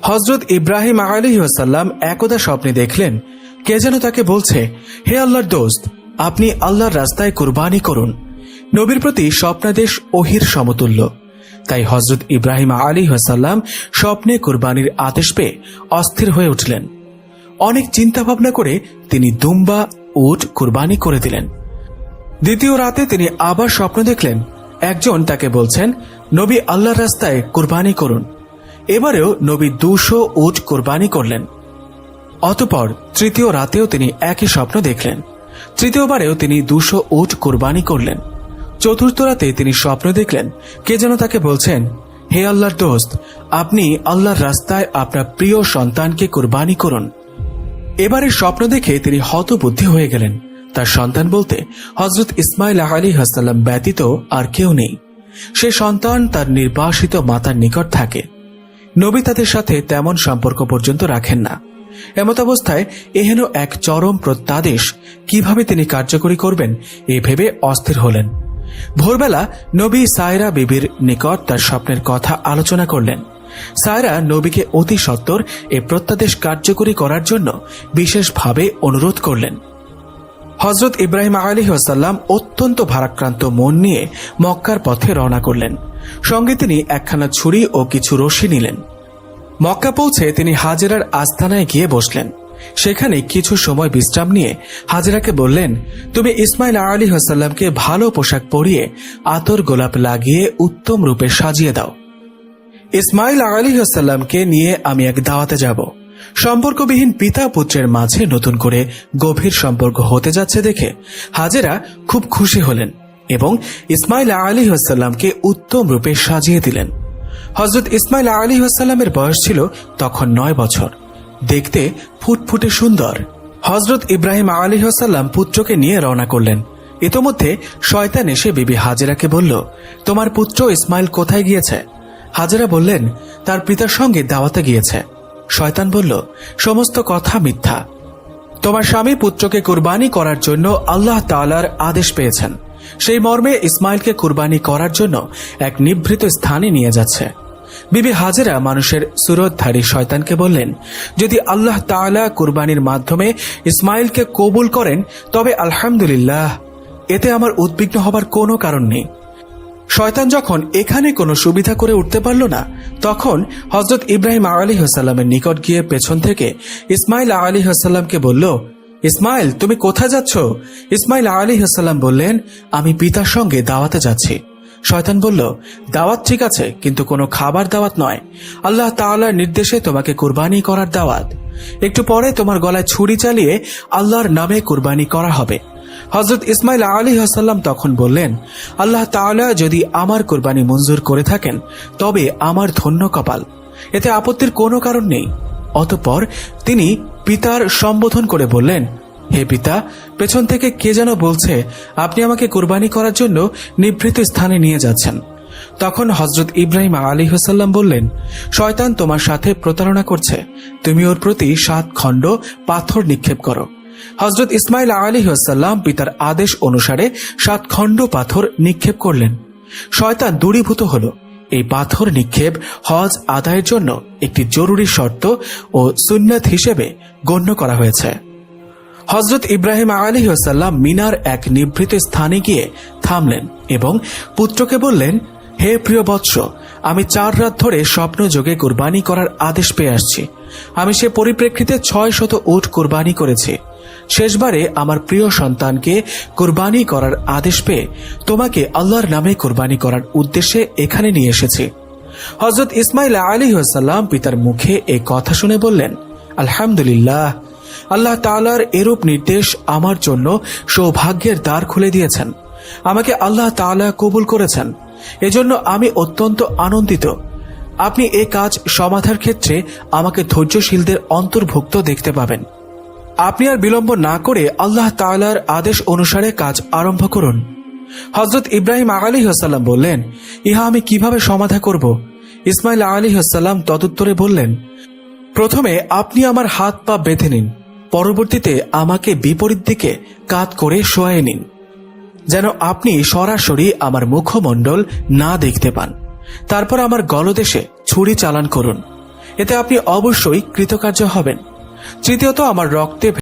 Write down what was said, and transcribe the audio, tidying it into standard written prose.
হযরত ইব্রাহিম আলাইহিস সালাম একদা স্বপ্নে দেখলেন কে যেন তাকে বলছে, হে আল্লাহর দোস্ত, আপনি আল্লাহর রাস্তায় কুরবানি করুন। নবীর প্রতি স্বপ্নাদেশ ওহির সমতুল্য। তাই হযরত ইব্রাহিম আলাইহিস সালাম স্বপ্নে কুরবানির আদেশ পেয়ে অস্থির হয়ে উঠলেন। অনেক চিন্তা ভাবনা করে তিনি দুম্বা উট কুরবানি করে দিলেন। দ্বিতীয় রাতে তিনি আবার স্বপ্ন দেখলেন একজন তাকে বলছেন, নবী আল্লাহর রাস্তায় কুরবানি করুন। এবারেও নবী 200 উট কুরবানি করলেন। অতঃপর তৃতীয় রাতেও তিনি একই স্বপ্ন দেখলেন। তৃতীয়বারেও তিনি 200 উট কুরবানি করলেন। চতুর্থ রাতে তিনি স্বপ্ন দেখলেন কে যেন তাকে বলছেন, হে আল্লাহর দোস্ত, আপনি আল্লাহর রাস্তায় আপনার প্রিয় সন্তানকে কুরবানি করুন। এবারে স্বপ্ন দেখে তিনি হতবুদ্ধি হয়ে গেলেন। তার সন্তান বলতে হযরত ইসমাইল আলাইহিস সালাম ব্যতীত আর কেউ নেই। সে সন্তান তার নির্বাসিত মাতার নিকট থাকে। নবী তাদের সাথে তেমন সম্পর্ক পর্যন্ত রাখেন না। এমত অবস্থায় এহেন এক চরম প্রত্যাদেশ কিভাবে তিনি কার্যকরী করবেন এই ভেবে অস্থির হলেন। ভোরবেলা নবী সায়রা বিবির নিকট তার স্বপ্নের কথা আলোচনা করলেন। সায়রা নবীকে অতি সত্বর এই প্রত্যাদেশ কার্যকরী করার জন্য বিশেষভাবে অনুরোধ করলেন। হযরত ইব্রাহিম আলাইহিস সালাম অত্যন্ত ভারাক্রান্ত মন নিয়ে মক্কার পথে রওনা করলেন। সঙ্গে তিনি একখানা ছুরি ও কিছু রশি নিলেন। মক্কা পৌঁছে তিনি হাজেরার আস্তানায় গিয়ে বসলেন। সেখানে কিছু সময় বিশ্রাম নিয়ে হাজেরাকে বললেন, তুমি ইসমাইল আলাইহিস সালামকে ভালো পোশাক পরিয়ে আতর গোলাপ লাগিয়ে উত্তম রূপে সাজিয়ে দাও। ইসমাইল আলাইহিস সালামকে নিয়ে আমি এক দাওয়াতে যাব। সম্পর্কবিহীন পিতা পুত্রের মাঝে নতুন করে গভীর সম্পর্ক হতে যাচ্ছে দেখে হাজেরা খুব খুশি হলেন এবং ইসমাইল আলাইহিস সালামকে উত্তম রূপে সাজিয়ে দিলেন। হযরত ইসমাইল আলাইহিস সালামের বয়স ছিল তখন 9 বছর। দেখতে ফুটফুটে সুন্দর। হযরত ইব্রাহিম আলাইহিস সালাম পুত্রকে নিয়ে রওনা করলেন। ইতোমধ্যে শয়তান এসে বিবি হাজেরাকে বলল, তোমার পুত্র ইসমাইল কোথায় গিয়েছে? হাজেরা বললেন, তার পিতার সঙ্গে দাওয়াতে গিয়েছে। শয়তান বলল, সমস্ত কথা মিথ্যা। তোমার স্বামী পুত্রকে কুরবানি করার জন্য আল্লাহ তাআলার আদেশ পেয়েছেন। সেই মর্মে ইসমাইলকে কুরবানি করার জন্য এক নিভৃত স্থানে নিয়ে যাচ্ছে। বিবি হাজেরা মানুষের সুরতধারী শয়তানকে বললেন, যদি আল্লাহ তাআলা কুরবানির মাধ্যমে ইসমাইলকে কবুল করেন তবে আলহামদুলিল্লাহ, এতে আমার উদ্বিগ্ন হবার কোনো কারণ নেই। শয়তান যখন এখানে কোনো সুবিধা করে উঠতে পারল না, তখন হযরত ইব্রাহিম আলাইহিস সালামের নিকট গিয়ে পেছন থেকে ইসমাইল আলাইহিস সালামকে বলল, ইসমাইল, তুমি কোথায় যাচ্ছ? ইসমাইল আলাইহিস সালাম বললেন, আমি পিতার সঙ্গে দাওয়াতে যাচ্ছি। শয়তান বলল, দাওয়াত ঠিক আছে, কিন্তু কোনো খাবার দাওয়াত নয়। আল্লাহ তাআলার নির্দেশে তোমাকে কুরবানি করার দাওয়াত। একটু পরে তোমার গলায় ছুরি চালিয়ে আল্লাহর নামে কুরবানি করা হবে। হযরত ইসমাইল আলাইহিস সালাম তখন বললেন, আল্লাহ তাআলা যদি আমার কুরবানি মঞ্জুর করে থাকেন তবে আমার ধন্য কপাল, এতে আপত্তির কোনো কারণ নেই। অতঃপর তিনি পিতার সম্বোধন করে বললেন, হে পিতা, পেছন থেকে কে যেন বলছে আপনি আমাকে কুরবানি করার জন্য নিভৃত স্থানে নিয়ে যাচ্ছেন। তখন হযরত ইব্রাহিম আলাইহিস সালাম বললেন, শয়তান তোমার সাথে প্রতারণা করছে, তুমি ওর প্রতি 7 খণ্ড পাথর নিক্ষেপ করো। হযরত ইসমাইল আলাইহিস সালাম পিতার আদেশ অনুসারে 7 খণ্ড পাথর নিক্ষেপ করলেন। শয়তান দূরীভূত হল। এই পাথর নিক্ষেপ হজ আদায়ের জন্য একটি জরুরি শর্ত ও সুন্নাত হিসেবে গণ্য করা হয়েছে। হযরত ইব্রাহিম আলাইহিস সালাম মিনার এক নিভৃত স্থানে গিয়ে থামলেন এবং পুত্রকে বললেন, হে প্রিয় বৎস, আমি 4 রাত ধরে স্বপ্ন যোগে কুরবানি করার আদেশ পেয়ে আসছি। আমি সে পরিপ্রেক্ষিতে 600 উট কুরবানি করেছি। শেষবারে আমার প্রিয় সন্তানকে কুরবানি করার আদেশ পেয়ে তোমাকে আল্লাহর নামে কুরবানি করার উদ্দেশ্যে এখানে নিয়ে এসেছি। হযরত ইসমাইল আলাইহিস সালাম পিতার মুখে এই কথা শুনে বললেন, আলহামদুলিল্লাহ, আল্লাহ তাআলার এরূপ নির্দেশ আমার জন্য সৌভাগ্যের দ্বার খুলে দিয়েছেন। আমাকে আল্লাহ তাআলা কবুল করেছেন, এজন্য আমি অত্যন্ত আনন্দিত। আপনি এই কাজ সমাধার ক্ষেত্রে আমাকে ধৈর্যশীলদের অন্তর্ভুক্ত দেখতে পাবেন। আপনি আর বিলম্ব না করে আল্লাহ তাআলার আদেশ অনুসারে কাজ আরম্ভ করুন। হযরত ইব্রাহিম আলাইহিস সালাম বললেন, ইহা আমি কিভাবে সমাধা করব? ইসমাইল আলাইহিস সালাম তদুত্তরে বললেন, প্রথমে আপনি আমার হাত পা বেঁধে নিন, পরবর্তীতে আমাকে বিপরীত দিকে কাত করে শোয়ায় নিন, যেন আপনি সরাসরি আমার মুখমণ্ডল না দেখতে পান। তারপর আমার গলদেশে ছুরি চালান করুন। এতে আপনি অবশ্যই কৃতকার্য হবেন। তৃতীয়ত, আমার রক্তে